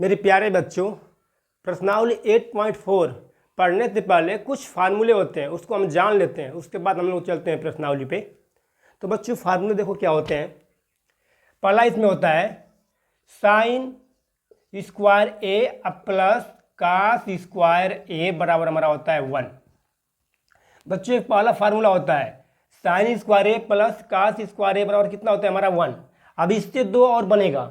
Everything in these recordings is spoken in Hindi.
मेरे प्यारे बच्चों, प्रश्नावली 8.4 पढ़ने से पहले कुछ फार्मूले होते हैं, उसको हम जान लेते हैं, उसके बाद हम लोग चलते हैं प्रश्नावली पे। तो बच्चों फार्मूले देखो क्या होते हैं। पहला इसमें होता है साइन स्क्वायर ए प्लस कास स्क्वायर ए बराबर हमारा होता है 1। बच्चों एक पहला फार्मूला होता है साइन स्क्वायर ए प्लस कास स्क्वायर ए बराबर कितना होता है हमारा 1। अब इससे दो और बनेगा।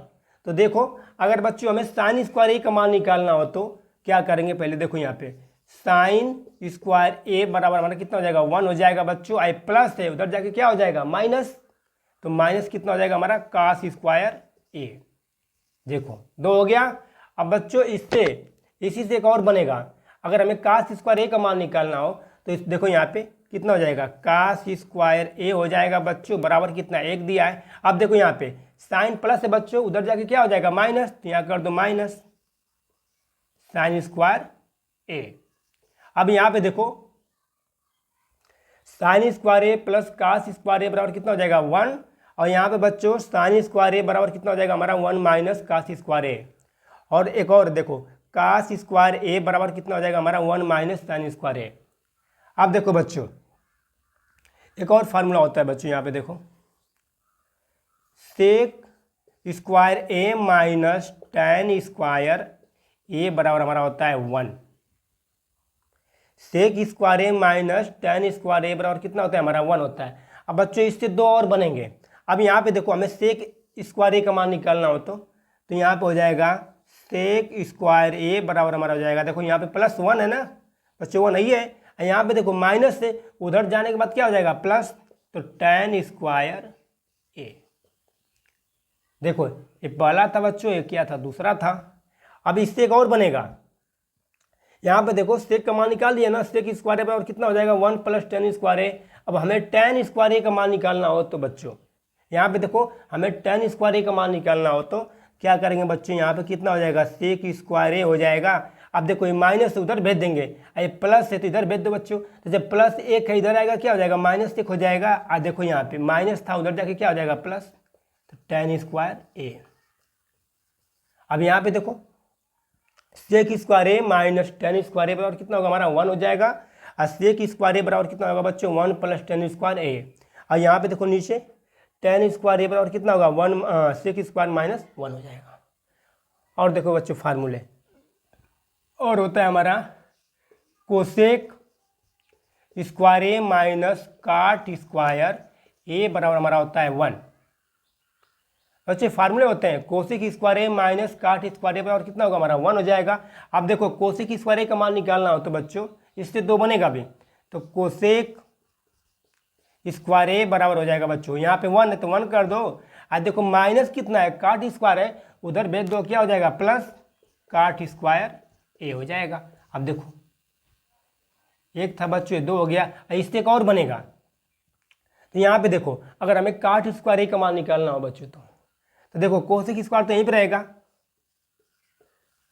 तो देखो अगर बच्चों हमें साइन स्क्वायर ए का मान निकालना हो तो क्या करेंगे, पहले देखो यहाँ पे साइन स्क्वायर ए बराबर हमारा कितना हो जाएगा 1 हो जाएगा बच्चों। आई प्लस है उधर जाके क्या हो जाएगा माइनस, तो माइनस कितना हो जाएगा हमारा कास स्क्वायर ए। देखो 2 हो गया। अब बच्चों इससे इसी से एक और बनेगा। अगर हमें कास स्क्वायर ए का मान निकालना हो तो इस देखो यहाँ पे कितना हो जाएगा कास स्क्वायर ए हो जाएगा बच्चों, बराबर कितना 1 दिया है। अब देखो यहाँ पे साइन प्लस है बच्चों, उधर जाके क्या हो जाएगा माइनस, तो यहाँ कर दो माइनस साइन स्क्वायर ए। अब यहाँ पे देखो साइन स्क्वायर ए प्लस कास स्क्वायर ए बराबर कितना हो जाएगा 1, और यहाँ पे बच्चों साइन स्क्वायर ए बराबर कितना हो जाएगा हमारा 1 माइनस कास स्क्वायर ए। और एक और देखो कास स्क्वायर ए बराबर कितना हो जाएगा हमारा 1 माइनस साइन स्क्वायर ए। अब देखो बच्चों एक और फार्मूला होता है बच्चों, यहाँ पे देखो सेक स्क्वायर ए माइनस टैन स्क्वायर ए बराबर हमारा होता है 1। सेक स्क्वायर ए माइनस टैन स्क्वायर ए बराबर कितना होता है हमारा 1 होता है। अब बच्चों इससे दो और बनेंगे। अब यहाँ पे देखो हमें सेक स्क्वायर ए का मान निकालना हो तो यहाँ पे हो जाएगा सेक स्क्वायर ए बराबर हमारा हो जाएगा, देखो यहाँ पे प्लस 1 है ना बच्चों, 1 नहीं है। यहाँ पे देखो माइनस से उधर जाने के बाद क्या हो जाएगा प्लस, तो टैन स्क्वायर ए। देखो ये पहला था बच्चों, ये क्या था दूसरा था। अब इससे एक और बनेगा। यहाँ पे देखो सेक का मान निकाल दिया ना, सेक स्क्वायर ए बराबर कितना हो जाएगा 1 प्लस टैन स्क्वायर ए। अब हमें टैन स्क्वायर ए का मान निकालना हो तो बच्चों यहाँ पे देखो हमें टैन स्क्वायर ए का मान निकालना हो तो क्या करेंगे बच्चों, यहाँ पे कितना हो जाएगा सेक स्क्वायर ए हो जाएगा। अब देखो ये माइनस से उधर भेज देंगे, ये प्लस है तो इधर भेज दो बच्चों। तो जब प्लस 1 है इधर आएगा क्या हो जाएगा माइनस 1 हो जाएगा। और देखो यहाँ पे माइनस था उधर जाके क्या हो जाएगा प्लस, तो टैन स्क्वायर ए। अब यहाँ पे देखो सेक स्क्वायर ए माइनस टैन स्क्वायर ए बराबर कितना होगा हमारा 1 हो जाएगा। और सेक स्क्वायर ए बराबर कितना होगा बच्चों 1 प्लस टैन स्क्वायर ए। और यहाँ पे देखो नीचे टैन स्क्वायर ए बराबर कितना होगा 1 सेक स्क्वायर माइनस 1 हो जाएगा। और देखो बच्चों फार्मूले और होता है हमारा कोसेक स्क्वायर ए माइनस काट स्क्वायर ए बराबर हमारा होता है 1। बच्चे फार्मूले होते हैं कोसेक स्क्वायर ए माइनस काट स्क्वायर ए बराबर कितना होगा हमारा 1 हो जाएगा। अब देखो कोसेक स्क्वायर ए का मान निकालना हो तो बच्चों इससे 2 बनेगा भी, तो कोसेक स्क्वायर ए बराबर हो जाएगा बच्चों, यहाँ पे 1 है तो 1 कर दो। आज देखो माइनस कितना है काट स्क्वायर है, उधर भेज दो क्या हो जाएगा प्लस काट स्क्वायर ए हो जाएगा। अब देखो एक था बच्चों 2 हो गया, इससे एक और बनेगा। तो यहाँ पे देखो अगर हमें काट स्क्वायर ए का मान निकालना हो बच्चों तो देखो कोसेक स्क्वायर तो यहीं पे रहेगा,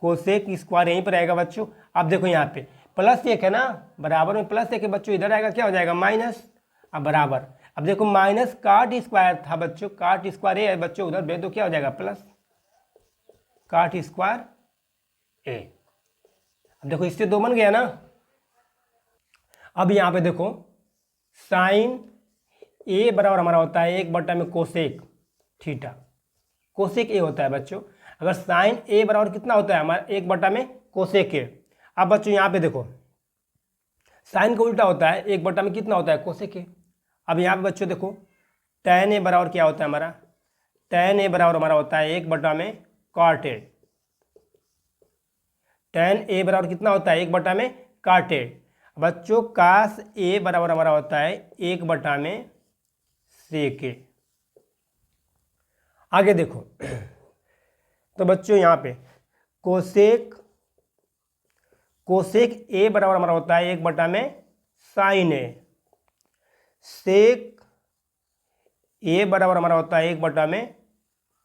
कोसेक स्क्वायर यहीं पे रहेगा बच्चों। अब देखो यहाँ पे प्लस 1 है ना, बराबर में प्लस 1 है बच्चों, इधर आएगा क्या हो जाएगा माइनस। अब बराबर अब देखो माइनस काट स्क्वायर था बच्चों, काट स्क्वायर ए है बच्चों, उधर भेज दो क्या हो जाएगा प्लस काट स्क्वायर ए। अब देखो इससे 2 बन गया ना। अब यहाँ पे देखो साइन ए बराबर हमारा होता है 1 बटा में कोसेक थीटा, कोसेक ए होता है बच्चों। अगर साइन ए बराबर कितना होता है हमारा 1 बटा में कोसेक ए। अब बच्चों यहाँ पे देखो साइन का उल्टा होता है 1 बटा में कितना होता है कोसेक ए। अब यहाँ पे बच्चों देखो टैन ए बराबर क्या होता है हमारा, टैन ए बराबर हमारा होता है 1 बटा में कॉट ए। टैन ए बराबर कितना होता है 1 बटा में काट ए। बच्चों कास ए बराबर हमारा होता है 1 बटा में सेक ए। आगे देखो तो बच्चों यहाँ पे कोसेक ए बराबर हमारा होता है 1 बटा में साइन ए। सेक ए बराबर हमारा होता है 1 बटा में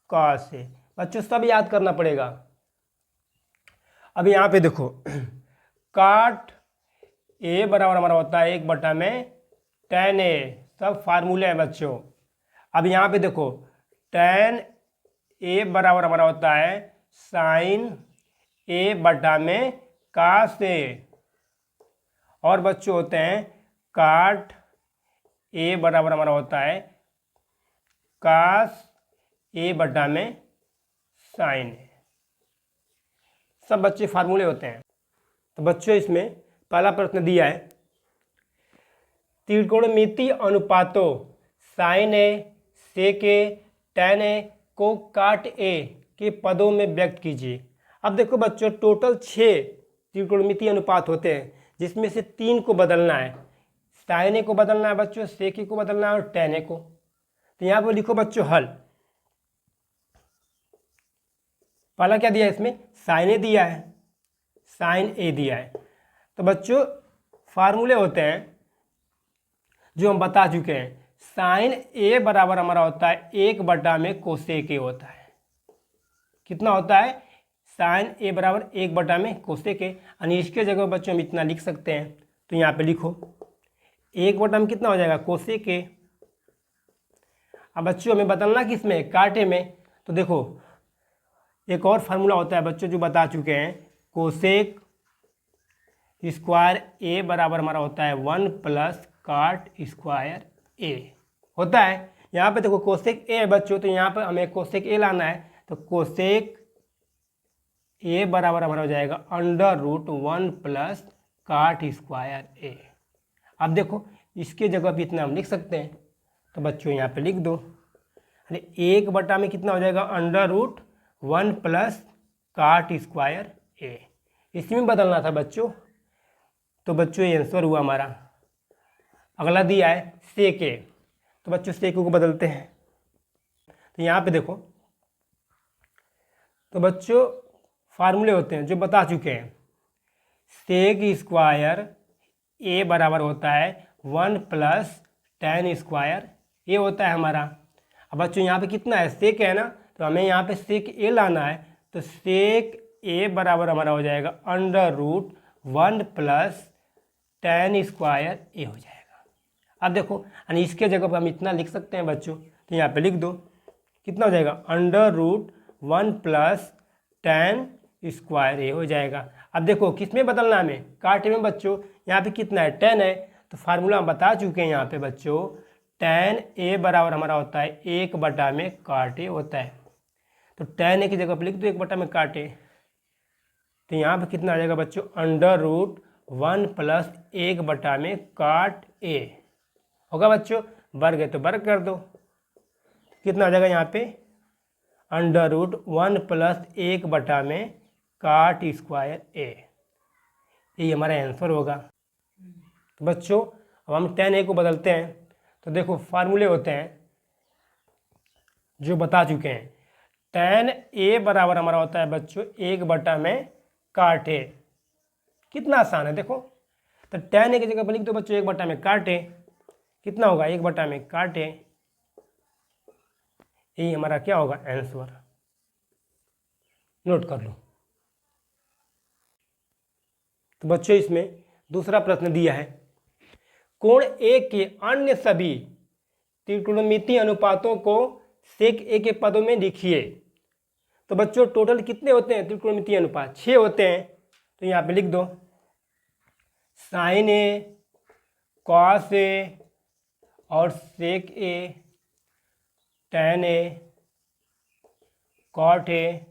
कॉस ए। बच्चों सब याद करना पड़ेगा। अब यहाँ पे देखो काट ए बराबर हमारा होता है 1 बटा में टैन ए, सब फार्मूले हैं बच्चों। अब यहाँ पे देखो टैन ए बराबर हमारा होता है साइन ए बटा में कास ए, और बच्चों होते हैं काट ए बराबर हमारा होता है कास ए बटा में साइन ए। सब बच्चे फार्मूले होते हैं। तो बच्चों इसमें पहला प्रश्न दिया है, त्रिकोणमितीय अनुपातों sign A, sec A, tan A को काट ए के पदों में व्यक्त कीजिए। अब देखो बच्चों, टोटल 6 त्रिकोणमितीय अनुपात होते हैं, जिसमें से 3 को बदलना है। साइन ए को बदलना है बच्चों, सेक ए को बदलना है और टैन ए को। तो यहाँ पर लिखो बच्चों हल। पहला क्या दिया है इसमें, साइन ए दिया है, साइन ए दिया है। तो बच्चों फार्मूले होते हैं जो हम बता चुके हैं। साइन ए बराबर हमारा होता है 1 बटा में कोसेक ए होता है। कितना होता है, साइन ए बराबर 1 बटा में कोसेक ए। यानी इसके जगह बच्चों हम इतना लिख सकते हैं। तो यहाँ पे लिखो 1 बटा में कितना हो जाएगा, कोसेक ए। अब बच्चों हमें बदलना किसमें, काटे में। तो देखो एक और फार्मूला होता है बच्चों जो बता चुके हैं, कोसेक स्क्वायर ए बराबर हमारा होता है 1 प्लस काट स्क्वायर ए होता है। यहाँ पे देखो कोसेक ए है बच्चों, तो यहाँ पर हमें कोसेक ए लाना है। तो कोसेक ए बराबर हमारा हो जाएगा √1 प्लस काट स्क्वायर ए। अब देखो इसके जगह पे इतना हम लिख सकते हैं। तो बच्चों यहाँ पे लिख दो, अरे 1 बटा में कितना हो जाएगा, √1 प्लस काट स्क्वायर ए। इसमें बदलना था बच्चों। तो बच्चों ये आंसर हुआ हमारा। अगला दिया है सेक ए। तो बच्चों सेक को बदलते हैं। तो यहाँ पे देखो, तो बच्चों फार्मूले होते हैं जो बता चुके हैं। सेक स्क्वायर ए बराबर होता है 1 प्लस टैन स्क्वायर ए होता है हमारा। अब बच्चों यहाँ पे कितना है, सेक है ना, तो हमें यहाँ पे सेक ए लाना है। तो सेक ए बराबर हमारा हो जाएगा √1 प्लस टैन स्क्वायर ए हो जाएगा। अब देखो यानी इसके जगह पर हम इतना लिख सकते हैं बच्चों। तो यहाँ पे लिख दो, कितना हो जाएगा, √1 प्लस टैन स्क्वायर ए हो जाएगा। अब देखो किस में बदलना है हमें, काटे में बच्चों। यहाँ पे कितना है, टैन है। तो फार्मूला हम बता चुके हैं यहाँ पे बच्चों, टैन ए बराबर हमारा होता है 1 बटा में काट ए होता है। तो टैन ए की जगह पर लिख दो 1 बटा में काट ए। तो यहाँ पे कितना आ जाएगा बच्चों, √1 प्लस 1 बटा में काट ए होगा बच्चों। वर्ग है तो वर्ग कर दो, कितना आ जाएगा यहाँ पे, √1 प्लस 1 बटा में काट स्क्वायर ए। ये हमारा आंसर होगा। तो बच्चों अब हम टैन ए को बदलते हैं। तो देखो फार्मूले होते हैं जो बता चुके हैं। टैन ए बराबर हमारा होता है बच्चों 1 बटा में काट ए। कितना आसान है देखो। तो टैन ए की जगह पर लिख दो बच्चों 1 बटा में काट ए। कितना होगा, 1 बटा में काट ए। यही हमारा क्या होगा, आंसर। नोट कर लो। तो बच्चों इसमें दूसरा प्रश्न दिया है, कोण ए के अन्य सभी त्रिकोणमितीय अनुपातों को सेक ए के पदों में लिखिए। तो बच्चों टोटल कितने होते हैं त्रिकोणमितीय अनुपात, 6 होते हैं। तो यहाँ पे लिख दो, साइन ए, कॉस ए और सेक ए, टैन ए, कॉट ए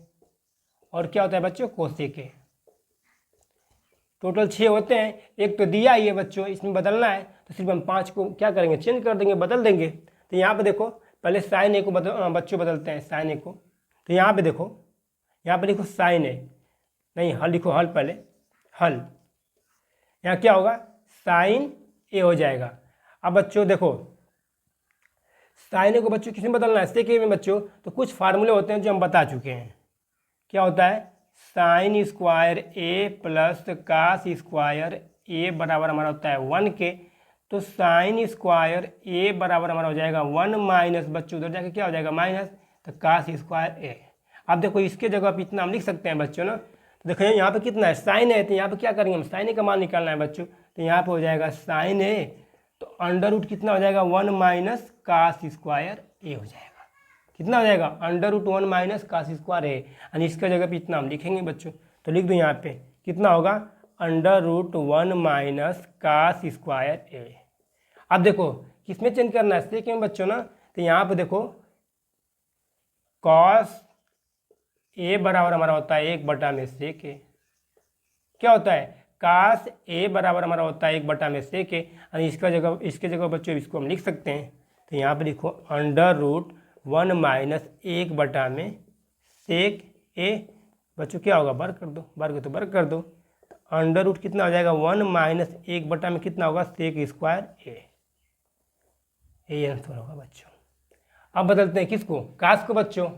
और क्या होता है बच्चों, कोसेक ए। टोटल 6 होते हैं। एक तो दिया ही है बच्चों, इसमें बदलना है। तो सिर्फ हम 5 को क्या करेंगे, चेंज कर देंगे, बदल देंगे। तो यहाँ पे देखो पहले साइन ए को बच्चों बदलते हैं, साइन ए को। तो यहाँ पे देखो, यहाँ पे लिखो साइन ए, नहीं हल लिखो, हल पहले, हल। यहाँ क्या होगा, साइन ए हो जाएगा। अब बच्चों देखो साइन ए को बच्चों किस में बदलना है, सेक ए में बच्चों। तो कुछ फार्मूले होते हैं जो हम बता चुके हैं। क्या होता है, साइन स्क्वायर ए प्लस कास स्क्वायर ए बराबर हमारा होता है 1 के। तो साइन स्क्वायर ए बराबर हमारा हो जाएगा 1 माइनस बच्चों उधर जाके क्या हो जाएगा, माइनस, तो कास स्क्वायर ए। अब देखो इसके जगह पर इतना हम लिख सकते हैं बच्चों ना। तो देखो यहाँ पे कितना है, साइन है। तो यहाँ पे क्या करेंगे हम, साइन ए का मान निकालना है बच्चों। तो यहाँ पे हो जाएगा साइन ए, तो अंडर कितना हो जाएगा, 1 माइनस कास स्क्वायर ए हो जाएगा। कितना हो जाएगा, √1 माइनस कास स्क्वायर ए। यानी इसका जगह पे इतना हम लिखेंगे बच्चों। तो लिख दो यहाँ पे कितना होगा √1 माइनस कास स्क्वायर ए। अब देखो किसमें चेंज करना है, सेक में बच्चों ना, तो यहाँ पे देखो कॉस ए बराबर हमारा होता है 1/सेक ए। क्या होता है कास ए बराबर हमारा होता है 1/सेक ए, और इसके जगह बच्चों इसको हम लिख सकते हैं। तो यहाँ पे लिखो √1 माइनस 1/सेक ए। बच्चों क्या होगा वर्ग कर दो, वर्ग तो वर्ग कर दो, तो अंडर रूट कितना हो जाएगा 1 माइनस 1 में कितना होगा सेक स्क्वायर ए। ये आंसर होगा बच्चों। अब बदलते हैं किसको, कास को बच्चों।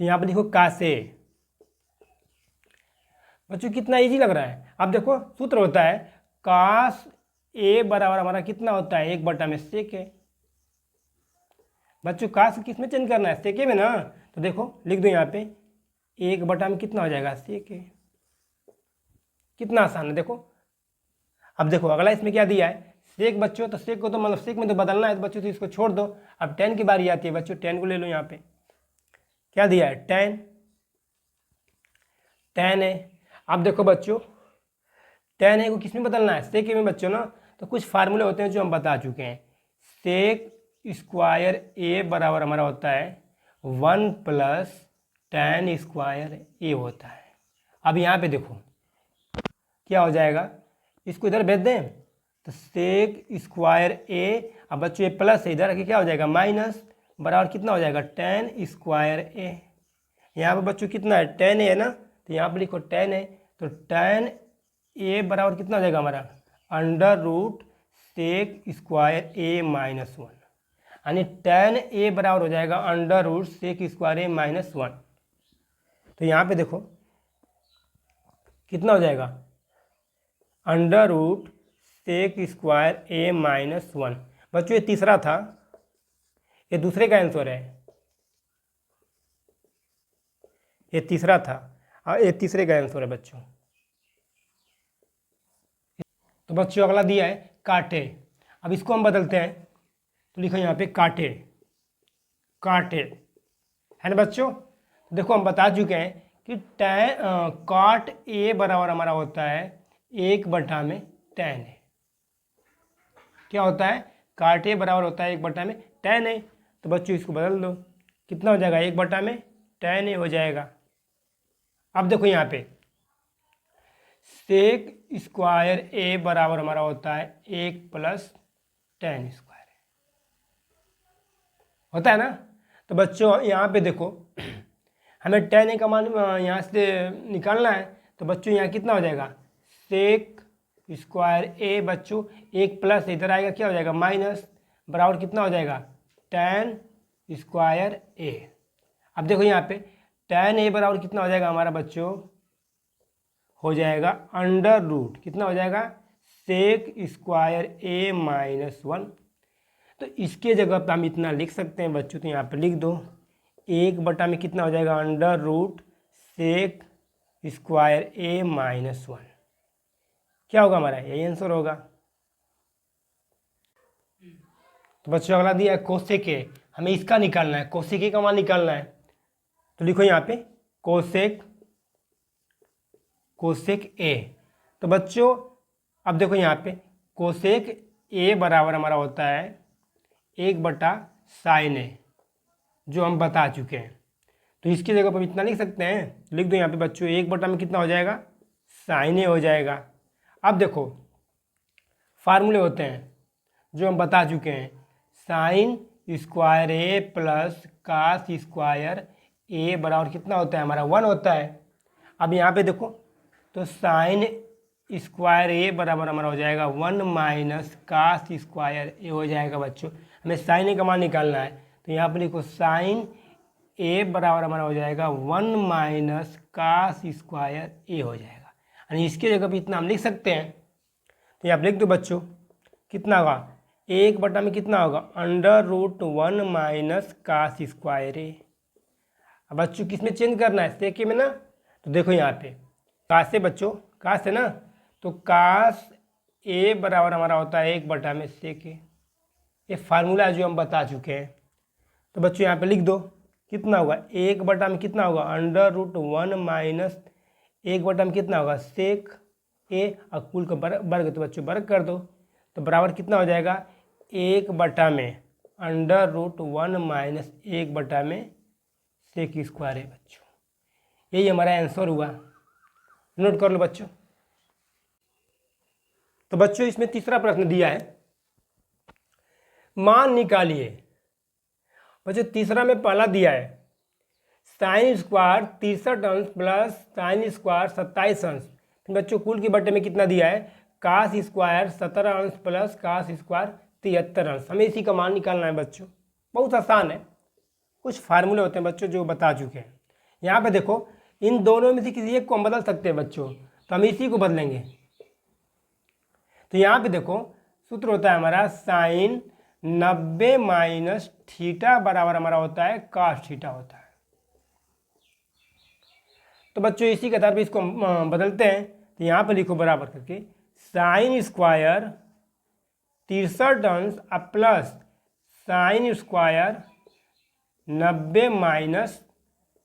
तो यहाँ पे देखो कासे बच्चों कितना इजी लग रहा है। अब देखो सूत्र होता है कास ए बराबर हमारा कितना होता है 1/सेक ए। बच्चों कास किस में चेंज करना है, सेक ए में ना, तो देखो लिख दो यहाँ पे 1 में कितना हो जाएगा सेक ए। कितना आसान है देखो। अब देखो अगला इसमें क्या दिया है सेक बच्चों, तो सेक को तो मतलब सेक में तो बदलना है तो बच्चों तो इसको छोड़ दो। अब टेन की बारी आती है बच्चों, टेन को ले लो। यहाँ पे क्या दिया है टेन, टेन है। अब देखो बच्चों टेन है को किस में बदलना है सेक में बच्चों ना, तो कुछ फार्मूले होते हैं जो हम बता चुके हैं। सेक स्क्वायर ए बराबर हमारा होता है 1 प्लस टेन स्क्वायर ए होता है। अब यहाँ पे देखो क्या हो जाएगा, इसको इधर भेज दें तो सेक स्क्वायर ए, अब बच्चों ये प्लस है इधर आके क्या हो जाएगा माइनस, बराबर कितना हो जाएगा टेन स्क्वायर ए। यहाँ पे बच्चों कितना है टेन है ना, तो यहाँ पे लिखो टेन है, तो टेन ए बराबर कितना हो जाएगा हमारा √सेक स्क्वायर ए माइनस 1, यानी टेन ए बराबर हो जाएगा √सेक स्क्वायर ए माइनस 1। तो यहाँ पे देखो कितना हो जाएगा √सेक स्क्वायर ए माइनस 1। बच्चों ये तीसरा था, ये दूसरे का आंसर है, ये तीसरा था और ये तीसरे का आंसर है बच्चों। तो बच्चों अगला दिया है काटे। अब इसको हम बदलते हैं, तो लिखो यहाँ पे काटे, काटे है ना बच्चों। तो देखो हम बता चुके हैं कि काट ए बराबर हमारा होता है 1/tan है। क्या होता है काट ए बराबर होता है 1/tan है। तो बच्चों इसको बदल दो, कितना हो जाएगा 1/tan हो जाएगा। अब देखो यहाँ पे सेक स्क्वायर ए बराबर हमारा होता है 1 प्लस tan स्क्वायर होता है ना। तो बच्चों यहाँ पे देखो हमें tan ए का मान यहाँ से निकालना है, तो बच्चों यहाँ कितना हो जाएगा सेक स्क्वायर ए बच्चों 1 प्लस इधर आएगा क्या हो जाएगा माइनस, बराबर कितना हो जाएगा tan स्क्वायर ए। अब देखो यहाँ पे tan ए बराबर कितना हो जाएगा हमारा बच्चों, हो जाएगा √ कितना हो जाएगा सेक स्क्वायर ए माइनस 1। तो इसके जगह पे हम इतना लिख सकते हैं बच्चों, तो यहाँ पे लिख दो 1 में कितना हो जाएगा √ सेक स्क्वायर ए माइनस 1। क्या होगा हमारा यही आंसर होगा। तो बच्चों अगला दिया है कोसेक ए, हमें इसका निकालना है, कोसेक ए का मान निकालना है। तो लिखो यहाँ पे कोसेक ए। तो बच्चों अब देखो यहाँ पे कोसेक ए बराबर हमारा होता है 1/sin ए, जो हम बता चुके हैं। तो इसकी जगह पर इतना लिख सकते हैं, लिख दो यहाँ पे बच्चों 1 में कितना हो जाएगा sin ए हो जाएगा। अब देखो फार्मूले होते हैं जो हम बता चुके हैं, साइन स्क्वायर ए प्लस कास स्क्वायर ए बराबर कितना होता है हमारा 1 होता है। अब यहाँ पे देखो तो साइन स्क्वायर ए बराबर हमारा हो जाएगा 1 माइनस कास स्क्वायर ए हो जाएगा बच्चों। हमें साइन ए का मान निकालना है, तो यहाँ पर लिखो साइन ए बराबर हमारा हो जाएगा 1 माइनस कास स्क्वायर ए हो जाएगा, यानी इसके जगह पे इतना हम लिख सकते हैं। तो यहाँ लिख दो बच्चों कितना होगा 1 में कितना होगा √1 माइनस कास स्क्वायर ए। अब बच्चों किस में चेंज करना है सेक में ना, तो देखो यहाँ पे कास से बच्चों कास है ना, तो कास ए बराबर हमारा होता है 1 में सेक ए। ये फार्मूला जो हम बता चुके हैं। तो बच्चों यहाँ पे लिख दो कितना होगा 1 में कितना होगा √1 माइनस 1 में कितना होगा सेक ए, और कुल का वर्ग तो बच्चों वर्ग कर दो तो बराबर कितना हो जाएगा 1 में √1 माइनस 1 में सेक स्क्वायर है बच्चों। यही हमारा आंसर हुआ, नोट कर लो बच्चों। तो बच्चों इसमें तीसरा प्रश्न दिया है, मान निकालिए। बच्चों तीसरा में पहला दिया है साइन स्क्वायर 63 अंश प्लस साइन स्क्वायर 27 अंश। फिर बच्चों कुल के बटे में कितना दिया है कास स्क्वायर 17 अंश प्लस कास स्क्वायर 73 अंश। हमें इसी का मान निकालना है बच्चों, बहुत आसान है, कुछ फार्मूले होते हैं बच्चों जो बता चुके हैं। यहाँ पे देखो इन दोनों में से किसी एक को हम बदल सकते हैं बच्चों, तो हम इसी को बदलेंगे। तो यहाँ पे देखो सूत्र होता है हमारा साइन 90 माइनस थीटा बराबर हमारा होता है कास थीटा होता है। तो बच्चों इसी के आधार पर इसको हम बदलते हैं। तो यहाँ पे लिखो बराबर करके साइन स्क्वायर 63 अंश प्लस साइन स्क्वायर 90 माइनस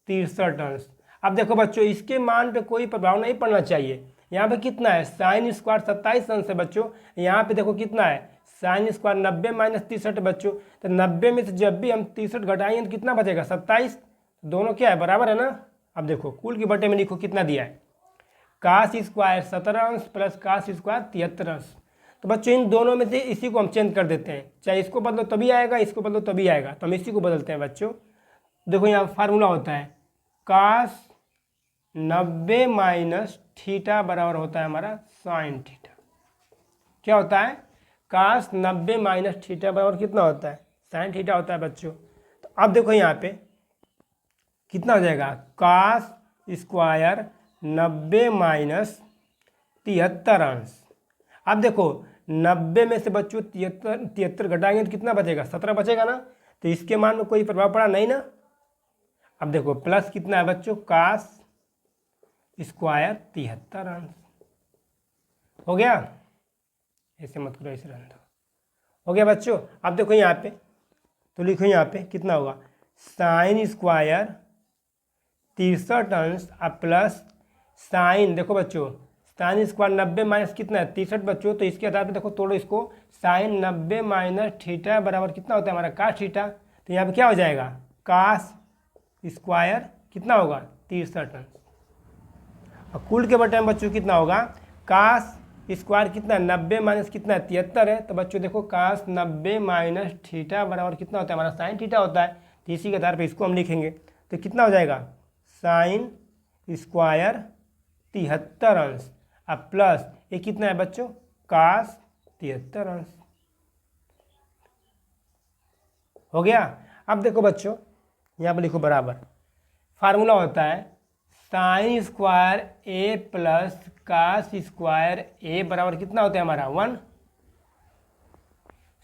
63 अंश। अब देखो बच्चों इसके मान पे कोई प्रभाव नहीं पड़ना चाहिए। यहाँ पे कितना है साइन स्क्वायर 27 अंश है बच्चों, यहाँ पे देखो कितना है साइन स्क्वायर 90 माइनस 63 बच्चों। तो 90 में से जब भी हम 63 घटाएंगे तो कितना बचेगा 27, दोनों क्या है बराबर है ना। अब देखो कुल के बटे में लिखो कितना दिया है कास स्क्वायर 17 अंश प्लस कास स्क्वायर 73 अंश। तो बच्चों इन दोनों में से इसी को हम चेंज कर देते हैं, चाहे इसको बदलो तभी आएगा इसको बदलो तभी आएगा, तो हम इसी को बदलते हैं बच्चों। देखो यहाँ फार्मूला होता है कास 90 माइनस थीटा बराबर होता है हमारा साइन थीटा। क्या होता है कास 90 माइनस थीटा बराबर कितना होता है साइन थीटा होता है बच्चों। तो अब देखो यहाँ पे कितना हो जाएगा कास स्क्वायर 90 माइनस 73 अंश। अब देखो 90 में से बच्चों 73 घटाएंगे तो कितना बचेगा 17 बचेगा ना, तो इसके मान में कोई प्रभाव पड़ा नहीं ना। अब देखो प्लस कितना है बच्चों कास स्क्वायर 73 अंश हो गया, ऐसे मत करो ऐसे रहने दो, हो गया बच्चों। अब देखो यहाँ पे तो लिखो यहाँ पे कितना होगा साइन स्क्वायर 63 अंश प्लस साइन, देखो बच्चों साइन स्क्वायर 90 माइनस कितना है 63 बच्चों, तो इसके आधार पे देखो तोड़ो इसको साइन 90 माइनस थीटा बराबर कितना होता है हमारा कास थीटा। तो यहाँ पे क्या हो जाएगा कास स्क्वायर कितना होगा 63 अंश, और कुल के बटे में बच्चों कितना होगा कास स्क्वायर कितना 90 माइनस कितना है 73 है। तो बच्चों देखो कास 90 माइनस थीटा बराबर कितना होता है हमारा साइन थीटा होता है, तो इसी के आधार पे इसको हम लिखेंगे। तो कितना हो जाएगा साइन स्क्वायर 73 अंश अब प्लस ये कितना है बच्चों कास 73 अंश हो गया। अब देखो बच्चों यहाँ पर लिखो बराबर फार्मूला होता है साइन स्क्वायर ए प्लस कास स्क्वायर ए बराबर कितना होता है हमारा 1।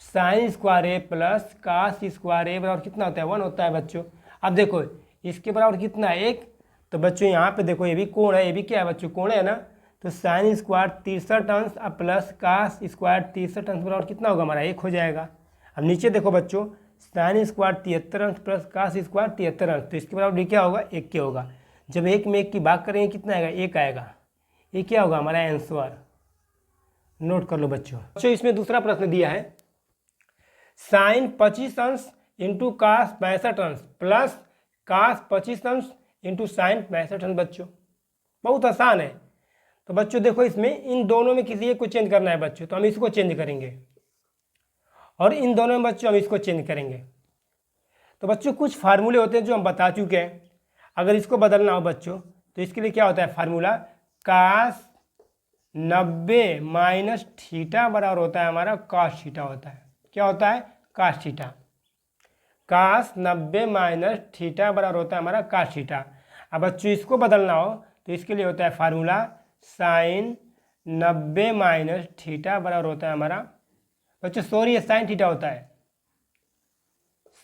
साइन स्क्वायर ए प्लस कास स्क्वायर ए बराबर कितना होता है 1 होता है बच्चों। अब देखो इसके बराबर कितना है 1, तो बच्चों यहाँ पे देखो ये भी कोण है, ये भी क्या है बच्चों कोण है ना। तो साइन स्क्वायर 63 अंश प्लस कास स्क्वायर 63 अंश बराबर कितना होगा हमारा 1 हो जाएगा। अब नीचे देखो बच्चों साइन स्क्वायर 73 अंश प्लस कास स्क्वायर 73 अंश, तो इसके बराबर क्या होगा 1 क्या होगा। जब 1 में 1 की भाग करेंगे कितना आएगा 1 आएगा, ये क्या होगा हमारा आंसर, नोट कर लो बच्चों। बच्चों इसमें दूसरा प्रश्न दिया है साइन 25 अंश इंटू कास 65 अंश प्लस कास 25 अंश इंटू साइन 65 अंश। बच्चों बहुत आसान है। तो बच्चों देखो इसमें इन दोनों में किसी एक को चेंज करना है बच्चों, तो हम इसको चेंज करेंगे और इन दोनों में बच्चों हम इसको चेंज करेंगे। तो बच्चों कुछ फार्मूले होते हैं जो हम बता चुके हैं, अगर इसको बदलना हो बच्चों तो इसके लिए क्या होता है फार्मूला कास 90 माइनस थीटा बराबर होता है हमारा कास थीटा होता है। क्या होता है कास थीटा, कास 90 माइनस थीटा बराबर होता है हमारा कास थीटा। अब बच्चों इसको बदलना हो तो इसके लिए होता है फार्मूला साइन 90 माइनस थीटा बराबर होता है हमारा बच्चों सॉरी साइन थीटा होता है,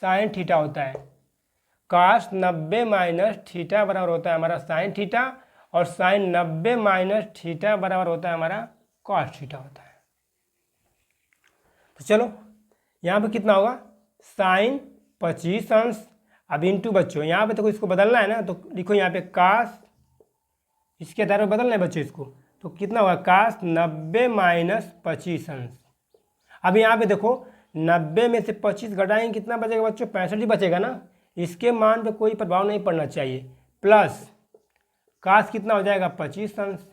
साइन थीटा होता है। कास 90 माइनस थीटा बराबर होता है हमारा साइन थीटा और साइन 90 माइनस थीटा बराबर होता है हमारा कॉस थीटा होता है। तो चलो यहाँ पे कितना होगा साइन 25 अंश अब इंटू बच्चों यहाँ पे तो इसको बदलना है ना, तो लिखो यहाँ पे कास, इसके आधार पर बदलना है बच्चों इसको, तो कितना होगा कास 90 माइनस 25 अंश। अब यहाँ पे देखो 90 में से 25 घटाएंगे कितना बचेगा बच्चों, 65 ही बचेगा ना, इसके मान पे कोई प्रभाव नहीं पड़ना चाहिए। प्लस कास कितना हो जाएगा 25 अंश।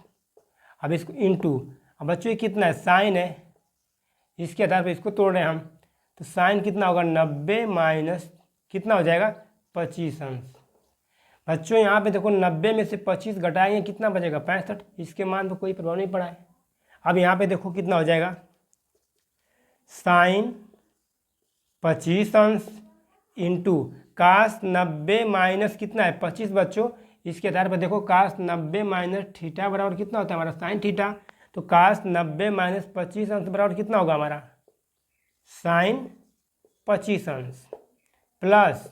अब इसको इंटू, अब बच्चों ये कितना है साइन है, इसके आधार पर इसको तोड़ रहे हैं हम, तो साइन कितना होगा 90 माइनस कितना हो जाएगा 25 अंश। बच्चों यहाँ पे देखो 90 में से 25 घटाएंगे कितना बचेगा 65, इसके मान पर कोई प्रभाव नहीं पड़ा है। अब यहाँ पे देखो कितना हो जाएगा साइन 25 अंश इंटू कास 90 माइनस कितना है 25 बच्चों, इसके आधार पर देखो कास 90 माइनस थीटा बराबर कितना होता है हमारा साइन थीटा, तो कास 90 माइनस 25 अंश बराबर कितना होगा हमारा साइन 25 अंश। प्लस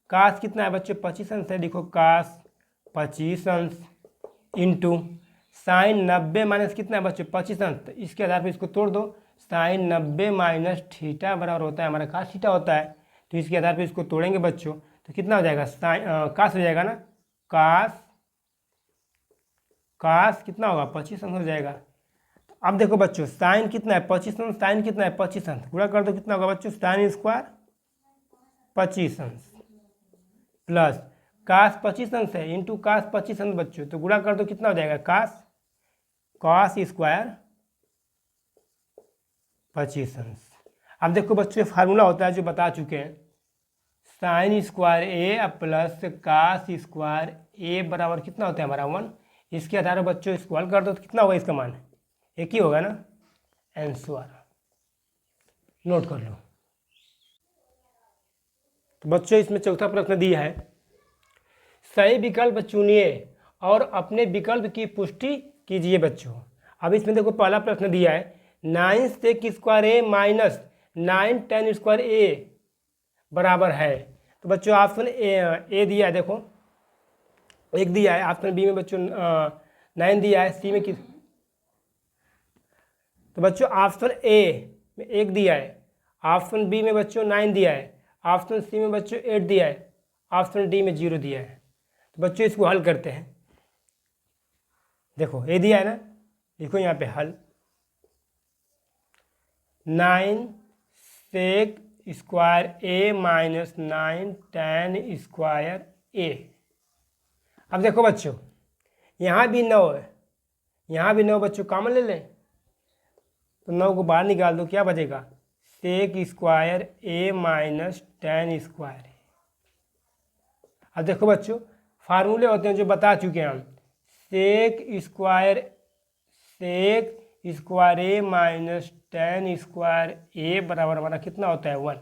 कास कितना है बच्चों 25 अंश है, देखो कास 25 अंश इंटू साइन 90 माइनस कितना है बच्चों 25 अंश, तो इसके आधार पर इसको तोड़ दो, साइन 90 माइनस थीटा बराबर होता है हमारा कास थीटा होता है, तो इसके आधार पर इसको तोड़ेंगे बच्चों, तो कितना हो जाएगा साइन कास हो जाएगा ना, कास कितना होगा 25 अंश हो जाएगा। तो अब देखो बच्चों साइन कितना है 25 अंश, साइन कितना है 25 अंश, गुणा कर दो कितना होगा बच्चों साइन स्क्वायर 25 अंश प्लस कास 25 अंश है इंटू कास 25 अंश बच्चों, तो गुणा कर दो कितना हो जाएगा कास स्क्वायर 25 अंश। अब देखो बच्चों फार्मूला होता है जो बता चुके हैं, साइन स्क्वायर ए प्लस कास स्क्वायर ए बराबर कितना होता है हमारा 1, इसके आधार पर बच्चों स्क्वायर कर दो तो कितना होगा इसका मान एक ही होगा ना आंसर, नोट कर लो। तो बच्चों इसमें चौथा प्रश्न दिया है, सही विकल्प चुनिए और अपने विकल्प की पुष्टि कीजिए बच्चों। अब इसमें देखो पहला प्रश्न दिया है 9 सेक स्क्वायर ए माइनस 9 tan स्क्वायर ए बराबर है, तो बच्चों ऑप्शन ए दिया है, देखो एक दिया है, ऑप्शन बी में बच्चों 9 दिया है, सी में किस, तो बच्चों ऑप्शन ए में 1 दिया है, ऑप्शन बी में बच्चों 9 दिया है, ऑप्शन सी में बच्चों 8 दिया है, ऑप्शन डी में 0 दिया है। तो बच्चों इसको हल करते हैं, देखो ए दिया है ना, देखो यहाँ पे हल 9 सेक स्क्वायर ए माइनस 9 tan स्क्वायर ए। अब देखो बच्चों यहाँ भी 9 है, यहाँ भी 9 बच्चों कॉमन ले लें, तो 9 को बाहर निकाल दो, क्या बचेगा सेक स्क्वायर ए माइनस tan स्क्वायर ए। अब देखो बच्चों फार्मूले होते हैं जो बता चुके हैं हम, सेक स्क्वायर ए माइनस tan स्क्वायर ए बराबर हमारा कितना होता है 1,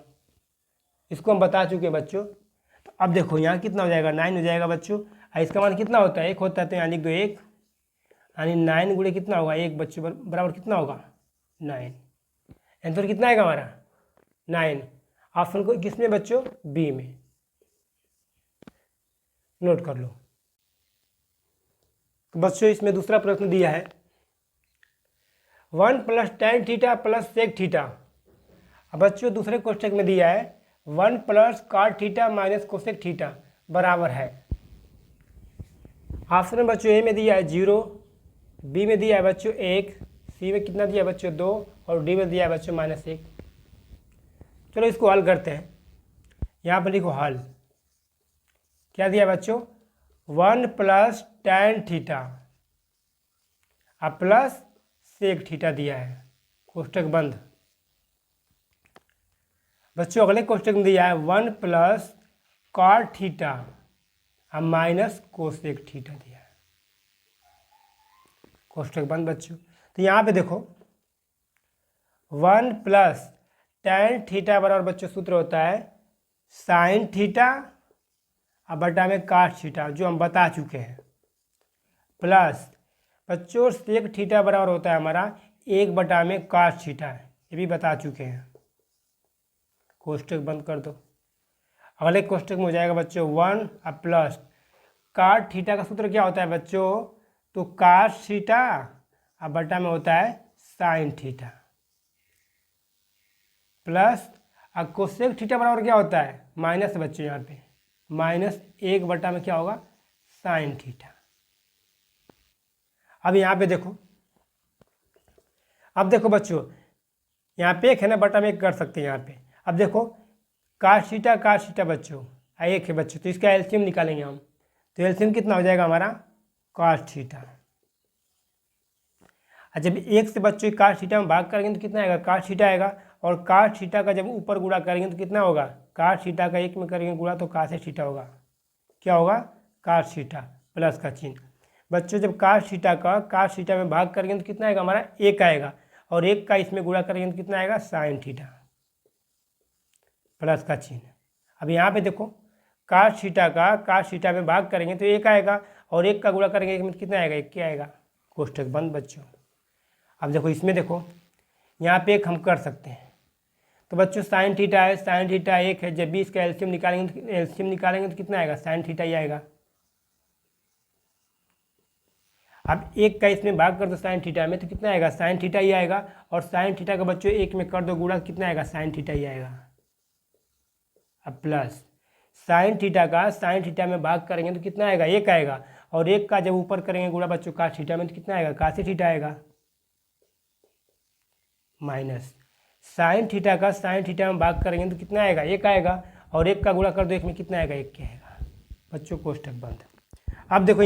इसको हम बता चुके हैं बच्चों। तो अब देखो यहाँ कितना हो जाएगा 9 हो जाएगा बच्चों, इसका मान कितना होता है 1 होता है, तो यहाँ लिख दो 1, यानी 9 गुणे कितना होगा 1 बच्चों बराबर कितना होगा 9, आंसर कितना आएगा हमारा 9, ऑप्शन को किसमें बच्चों बी में, नोट कर लो। तो बच्चों इसमें दूसरा प्रश्न दिया है 1 plus tan theta plus sec theta. अब बच्चों दूसरे क्वेश्चन में दिया है 1 plus cot theta minus cosec theta बराबर है, ऑप्शन में बच्चों ए में दिया है 0, बी में दिया है बच्चों 1, सी में कितना दिया है बच्चों 2 और डी में दिया है बच्चों -1। चलो इसको हल करते हैं, यहाँ पर लिखो हल, क्या दिया बच्चों 1 प्लस tan थीटा अब प्लस सेक थीटा दिया है, कोष्टक बंद। बच्चों अगले कोष्टक में दिया है 1 प्लस कॉट थीटा अब माइनस कोसेक थीटा दिया है, कोष्टक बंद बच्चों। तो यहाँ पे देखो 1 प्लस tan थीटा बराबर बच्चों सूत्र होता है साइन थीटा अब बटा में काट थीटा जो हम बता चुके हैं, प्लस बच्चों सेक थीटा बराबर होता है हमारा 1 बटा में काट थीटा, ये भी बता चुके हैं, कोष्टक बंद कर दो। अगले कोष्टक में हो जाएगा बच्चों 1 अब प्लस काट थीटा का सूत्र क्या होता है बच्चों, तो काट थीटा अब बटा में होता है साइन थीटा, प्लस अब कोसेक थीटा बराबर क्या होता है माइनस बच्चों यहाँ पे माइनस 1 में क्या होगा साइन थीटा। अब यहाँ पे देखो, अब देखो बच्चों यहाँ पे 1 है ना, बटा में 1 कर सकते हैं यहाँ पे। अब देखो काश थीटा बच्चों 1 है बच्चों, तो इसका एलसीएम निकालेंगे हम। तो एलसीएम कितना हो जाएगा हमारा काश थीटा। जब 1 से बच्चों काश थीटा में भाग करेंगे तो कितना आएगा काश थीटा आएगा, और काश थीटा का जब ऊपर गुणा करेंगे तो कितना होगा काश थीटा का 1 में करेंगे गुणा तो काश थीटा होगा, क्या होगा काश थीटा प्लस का चिन्ह। बच्चों जब काश थीटा में भाग करेंगे तो कितना आएगा हमारा 1 आएगा, और 1 का इसमें गुणा करेंगे तो कितना आएगा साइन थीटा प्लस का चिन्ह। अब यहाँ पे देखो काश थीटा में भाग करेंगे तो 1 आएगा, और 1 का गुणा करेंगे 1 में कितना आएगा 1 क्या आएगा, कोष्टक बंद बच्चों। अब देखो इसमें देखो यहाँ पे 1 हम कर सकते हैं, तो बच्चों साइन थीटा है, साइन थीटा 1 है, जब भी इसका एलसीएम निकालेंगे तो कितना आएगा साइन थीटा ही आएगा। अब 1 का इसमें भाग कर दो साइन थीटा में तो कितना आएगा साइन थीटा ही आएगा, और साइन थीटा का बच्चों 1 में कर दो गुणा कितना आएगा साइन थीटा ही आएगा। अब प्लस साइन थीटा में भाग करेंगे तो कितना आएगा 1 आएगा, और 1 का जब ऊपर करेंगे गुणा बच्चों काश थीटा में तो कितना आएगा काश थीटा आएगा, माइनस साइन थीटा में भाग करेंगे तो कितना आएगा 1 आएगा, और 1 का गुणा कर दो 1 में कितना आएगा 1 क्या आएगा बच्चों, कोष्टक बंद। अब देखो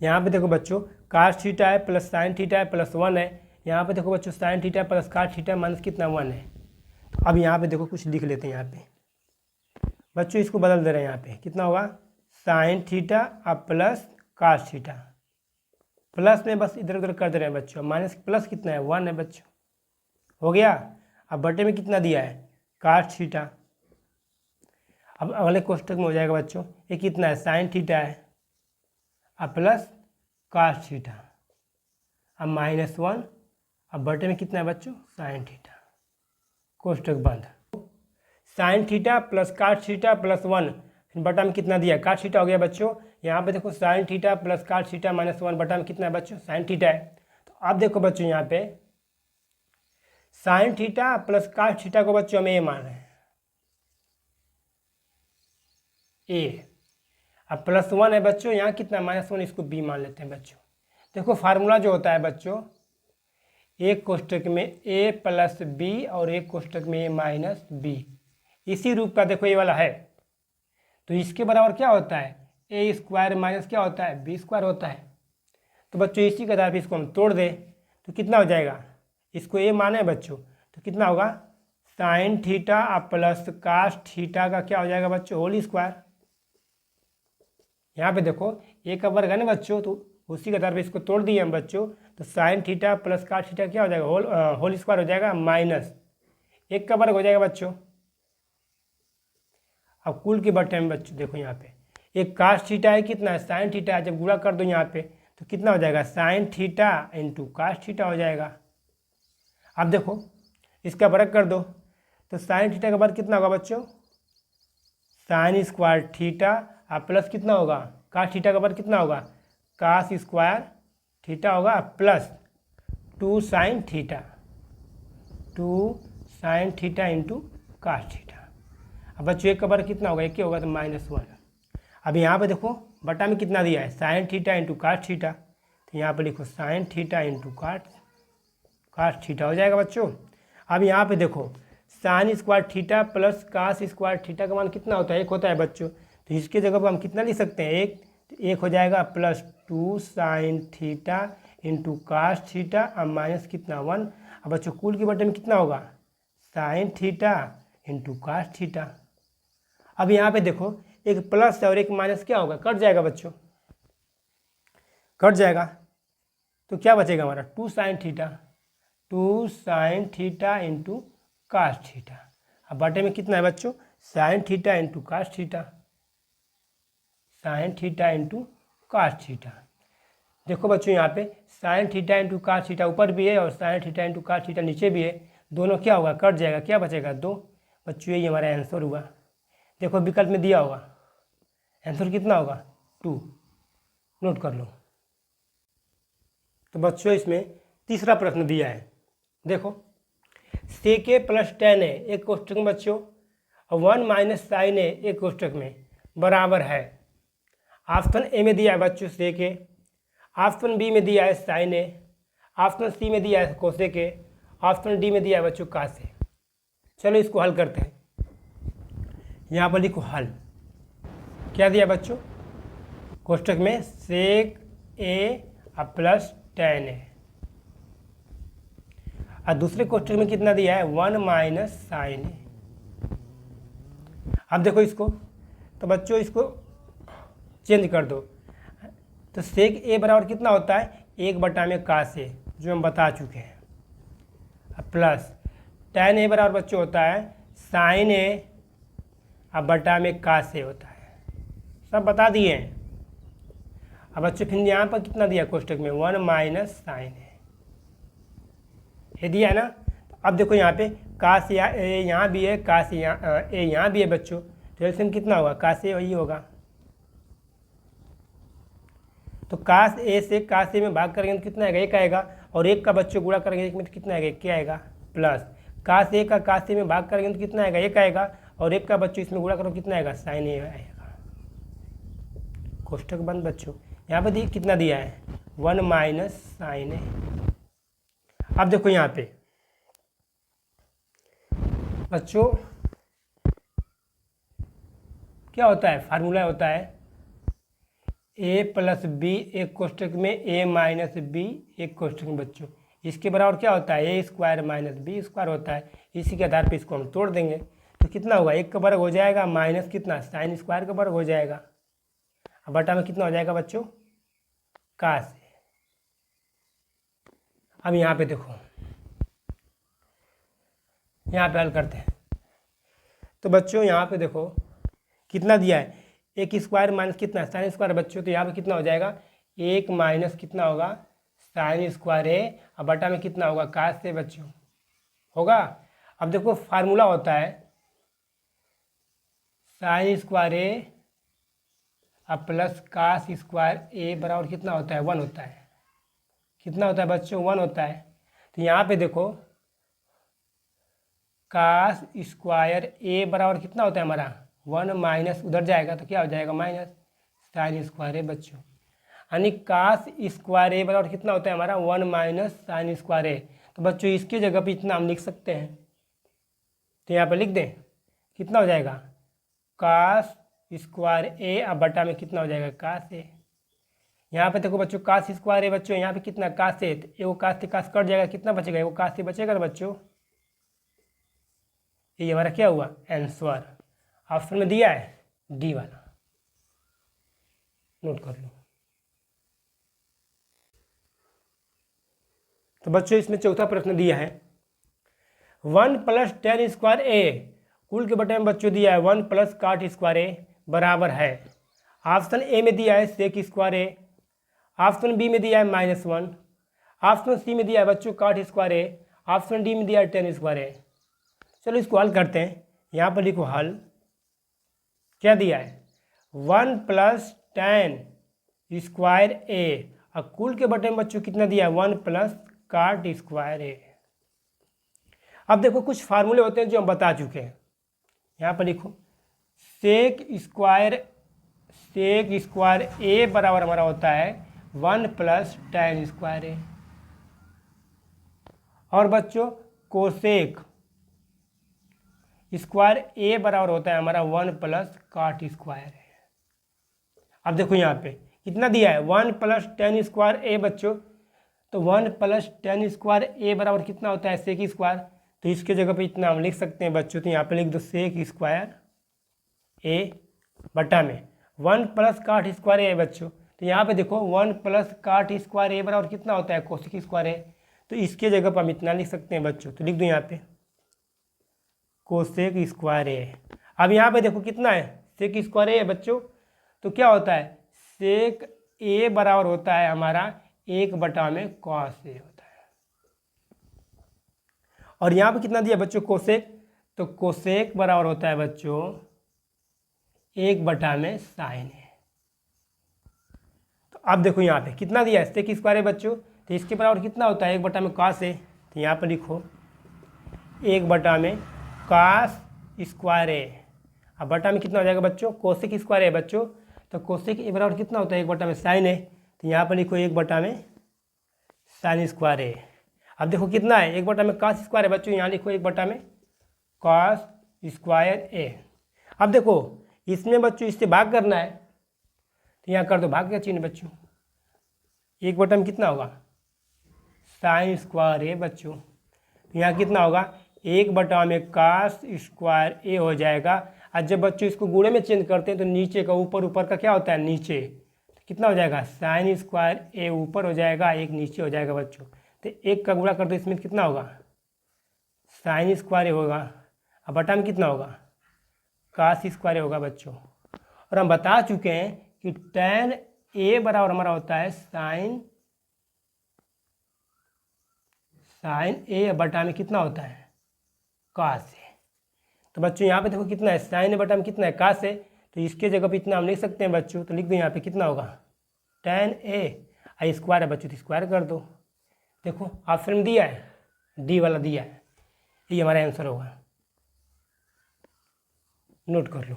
यहाँ पे देखो बच्चों काश थीटा है प्लस साइन थीटा है प्लस 1 है। यहाँ पे देखो बच्चों साइन थीटा प्लस काश थीटा माइनस कितना 1 है। तो अब यहाँ पे देखो कुछ लिख लेते हैं यहाँ पे बच्चों, इसको बदल दे रहे हैं। यहाँ पे कितना होगा साइन थीटा अब प्लस काश थीटा, प्लस में बस इधर उधर कर दे रहे हैं बच्चों, माइनस प्लस कितना है 1 है बच्चों, हो गया। अब बटे में कितना दिया है काश थीटा। अब अगले कोष्टक में हो जाएगा बच्चों ये कितना है साइन थीटा है अब प्लस काश थीटा, अब माइनस 1, अब बटे में कितना है बच्चों साइन थीटा, कोष्टक बंद। साइन थीटा प्लस काश थीटा प्लस 1 बटा में कितना दिया है काश थीटा हो गया बच्चों। यहाँ पे देखो साइन थीटा प्लस काश थीटा माइनस 1 बटा में कितना है बच्चों साइन थीटा है। तो अब देखो बच्चों यहाँ पे साइन थीटा प्लस काश थीटा को बच्चों हमें ए मान रहे हैं ए, अब प्लस 1 है बच्चों, यहाँ कितना माइनस 1 इसको बी मान लेते हैं बच्चों। देखो फार्मूला जो होता है बच्चों एक कोष्टक में ए प्लस बी और एक कोष्टक में ए माइनस बी, इसी रूप का देखो ये वाला है, तो इसके बराबर क्या होता है ए स्क्वायर माइनस क्या होता है बी स्क्वायर होता है। तो बच्चों इसी के आधार पर इसको हम तोड़ दें तो कितना हो जाएगा, इसको ए माने बच्चों तो कितना होगा साइन थीटा प्लस काश थीटा का क्या हो जाएगा बच्चों होल स्क्वायर। यहाँ पे देखो ए का वर्ग है ना बच्चों, तो उसी के आधार पर इसको तोड़ दिए हम बच्चों, तो साइन थीटा प्लस काश थीटा क्या हो जाएगा होल स्क्वायर हो जाएगा माइनस 1 का वर्ग हो जाएगा बच्चों। अब कुल के बटे में बच्चों देखो यहाँ पे एक काश थीटा है कितना है साइन थीटा है, जब गुणा कर दो यहाँ पे तो कितना हो जाएगा साइन थीटा इंटू काश थीटा हो जाएगा। अब देखो इसका वर्ग कर दो तो साइन थीटा का वर्ग कितना होगा बच्चों साइन स्क्वायर थीटा अब प्लस कितना होगा काश थीटा का वर्ग कितना होगा काश स्क्वायर थीटा होगा प्लस 2 साइन थीटा इंटू काश थीटा। अब बच्चों एक का वर्ग कितना होगा 1 ही होगा तो माइनस 1। अब यहाँ पे देखो बटा में कितना दिया है साइन थीटा इंटू काश थीटा, तो यहाँ पे लिखो साइन थीटा इंटू काश थीटा हो जाएगा बच्चों। अब यहाँ पे देखो साइन स्क्वायर थीटा प्लस काश स्क्वायर थीटा का मान कितना होता है 1 होता है बच्चों, तो इसके जगह पर हम कितना लिख सकते हैं 1, तो 1 हो जाएगा प्लस 2 साइन थीटा इंटू काश थीटा अब माइनस कितना 1। अब बच्चों कुल के बटे में कितना होगा साइन थीटा इंटू काश थीटा। अब यहाँ पे देखो एक प्लस है और एक माइनस क्या होगा कट जाएगा बच्चों, कट जाएगा तो क्या बचेगा हमारा 2 साइन थीटा इंटू काश थीटा। अब बटे में कितना है बच्चों साइन थीटा इंटू काश थीटा, साइन थीटा इंटू काश थीटा। देखो बच्चों यहाँ पे साइन थीटा इंटू काश थीटा ऊपर भी है और साइन थीटा इंटू काश थीटा नीचे भी है, दोनों क्या होगा कट जाएगा, क्या बचेगा 2। बच्चों यही हमारा आंसर हुआ। देखो विकल्प में दिया होगा आंसर कितना होगा 2, नोट कर लो। तो बच्चों इसमें तीसरा प्रश्न दिया है, देखो सेक ए प्लस टेन है एक कोष्टक में बच्चों, और 1 माइनस साइन ए एक कोष्टक में बराबर है। ऑप्शन ए में दिया है बच्चों सेक ए, ऑप्शन बी में दिया है साइन ए, ऑप्शन सी में दिया है कोसेक ए, ऑप्शन डी में दिया है बच्चों कास ए। चलो इसको हल करते हैं। यहाँ पर लिखो हल। क्या दिया बच्चों? कोष्टक में सेक ए प्लस टेन ए, और दूसरे कोष्टक में कितना दिया है? 1 माइनस साइन ए। अब देखो इसको, तो बच्चों इसको चेंज कर दो। तो सेक ए बराबर कितना होता है? 1 में कास ए, जो हम बता चुके हैं, प्लस टेन ए बराबर बच्चों होता है साइन ए अब बटा में कास ए होता है। सब बता दिए हैं। अब बच्चों फिर यहाँ पर कितना दिया कोष्टक में? 1 माइनस साइन ए, ये दिया है ना। अब देखो यहाँ पे कास यहाँ भी है, कास ए यहाँ भी है बच्चों, तो एलसीएम कितना होगा? कास ए वही होगा। तो कास ए से कास ए में भाग करेंगे तो कितना आएगा? 1 आएगा, और 1 का बच्चों गुणा करेंगे 1 में तो कितना आएगा? क्या आएगा? प्लस कास ए का कास ए में भाग करेंगे तो कितना आएगा? 1 आएगा, और 1 का बच्चों इसमें गुणा करो कितना आएगा? साइन ए आएगा। कोष्टक बंद बच्चों। यहाँ पे कितना दिया है? 1 माइनस साइन ए। अब देखो यहाँ पे बच्चों क्या होता है? फार्मूला होता है ए प्लस बी एक कोष्टक में, ए माइनस बी एक कोष्टक में बच्चों। इसके बराबर क्या होता है? ए स्क्वायर माइनस बी स्क्वायर होता है। इसी के आधार पे इसको हम तोड़ देंगे तो कितना होगा? 1 का वर्ग हो जाएगा माइनस कितना? साइन स्क्वायर का वर्ग हो जाएगा। अब बटा में कितना हो जाएगा बच्चों? कास ए। अब यहाँ पे देखो, यहाँ पे हल करते हैं। तो बच्चों यहाँ पे देखो कितना दिया है? 1 स्क्वायर माइनस कितना? साइन स्क्वायर बच्चों। तो यहाँ पे कितना हो जाएगा? 1 माइनस कितना होगा? साइन स्क्वायर ए, अब बटा में कितना होगा? कास ए बच्चों होगा। अब देखो फार्मूला होता है साइन स्क्वायर ए अब प्लस कास स्क्वायर ए बराबर कितना होता है? 1 होता है। कितना होता है बच्चों? 1 होता है। तो यहाँ पे देखो कास स्क्वायर ए बराबर कितना होता है हमारा? 1 माइनस उधर जाएगा तो क्या हो जाएगा? माइनस साइन स्क्वायर ए बच्चों। यानी कास स्क्वायर ए बराबर कितना होता है हमारा? 1 माइनस साइन स्क्वायर ए। तो बच्चों इसकी जगह पे इतना हम लिख सकते हैं, तो यहाँ पे लिख दें कितना हो जाएगा? कास स्क्वायर ए अब बटा में कितना हो जाएगा? कास ए। यहाँ पे देखो बच्चों कास स्क्वायर ए बच्चों, यहाँ पे कितना? कास ए। तो वो कास से कास कट जाएगा, कितना बचेगा? वो कास से बचेगा ना बच्चों। ये हमारा क्या हुआ? आंसर। ऑप्शन में दिया है डी वाला, नोट कर लो। तो बच्चों इसमें चौथा प्रश्न दिया है 1 प्लस टेन स्क्वायर ए, कुल के बटे में बच्चों दिया है 1 प्लस काट स्क्वायर ए बराबर है। ऑप्शन ए में दिया है सेक स्क्वायर ए, ऑप्शन बी में दिया है -1, ऑप्शन सी में दिया है बच्चों काट स्क्वायर ए, ऑप्शन डी में दिया है टेन स्क्वायर ए। चलो इसको हल करते हैं। यहाँ पर लिखो हल। क्या दिया है? 1 प्लस टेन स्क्वायर ए, और कुल के बटे में बच्चों कितना दिया है? 1 प्लस काट स्क्वायर ए। अब देखो कुछ फार्मूले होते हैं जो हम बता चुके हैं। यहाँ पर लिखो सेक स्क्वायर ए बराबर हमारा होता है 1 प्लस टेन स्क्वायर ए, और बच्चों कोसेक स्क्वायर ए बराबर होता है हमारा 1 प्लस काट स्क्वायर ए। अब देखो यहाँ पे कितना दिया है? 1 प्लस टेन स्क्वायर ए बच्चों। तो 1 प्लस टेन स्क्वायर ए बराबर कितना होता है? Sec square. तो इसके जगह पे इतना हम लिख सकते हैं बच्चों। तो यहाँ पे लिख दो सेक स्क्वायर ए बटा में 1 प्लस काट स्क्वायर ए बच्चों। तो यहाँ पे देखो 1 प्लस काट स्क्वायर ए बराबर कितना होता है? कोसेक स्क्वायर ए। तो इसके जगह पर हम इतना लिख सकते हैं बच्चों। तो लिख दो यहाँ पे कोसेक स्क्वायर ए। अब यहाँ पे देखो कितना है? सेक स्क्वायर ए बच्चों। तो क्या होता है? सेक ए बराबर होता है हमारा 1 बटा में कॉस ए होता है। और यहाँ पे कितना दिया बच्चों? कोसेक। तो कोसेक बराबर होता है बच्चों 1 बटा में साइन ए। तो अब देखो यहाँ पे कितना दिया है? सेक स्क्वायर ए बच्चों। तो इसके बराबर कितना होता है? 1 बटा में कॉस ए। तो यहाँ पर लिखो 1 बटा में कॉस स्क्वायर ए अब बटा में कितना हो जाएगा बच्चों, कोसेक स्क्वायर है बच्चों, तो कोसेक ए बराबर कितना होता है, 1 बटा में साइन है, तो यहाँ पर लिखो 1 बटा में साइन स्क्वायर है। अब देखो कितना है, 1 बटा में कॉस स्क्वायर है बच्चों, यहाँ लिखो 1 बटा में कॉस स्क्वायर ए। अब देखो इसमें बच्चों इससे भाग करना है, तो यहाँ कर दो भाग का चिन्ह बच्चों, 1 बटा में कितना होगा साइन स्क्वायर ए बच्चों, तो यहाँ कितना होगा 1 बटा में कॉस स्क्वायर ए हो जाएगा। और जब बच्चों इसको गुणे में चेंज करते हैं तो नीचे का ऊपर, ऊपर का क्या होता है नीचे, तो कितना हो जाएगा साइन स्क्वायर ए ऊपर हो जाएगा, 1 नीचे हो जाएगा बच्चों। तो 1 का गुणा कर दो इसमें कितना होगा साइन स्क्वायर ए होगा, अब बटा में कितना होगा कॉस स्क्वायर ए होगा बच्चों। और हम बता चुके हैं कि tan ए बराबर हमारा होता है साइन ए बटा में कितना होता है कॉस ए। तो बच्चों यहाँ पे देखो कितना है साइन ए बटा में कितना है कॉस ए, तो इसके जगह पे इतना हम लिख सकते हैं बच्चों, तो लिख दो यहाँ पे कितना होगा tan ए स्क्वायर है बच्चों, तो स्क्वायर कर दो। देखो ऑप्शन में दिया है, डी वाला दिया है, ये हमारा आंसर होगा, नोट कर लो।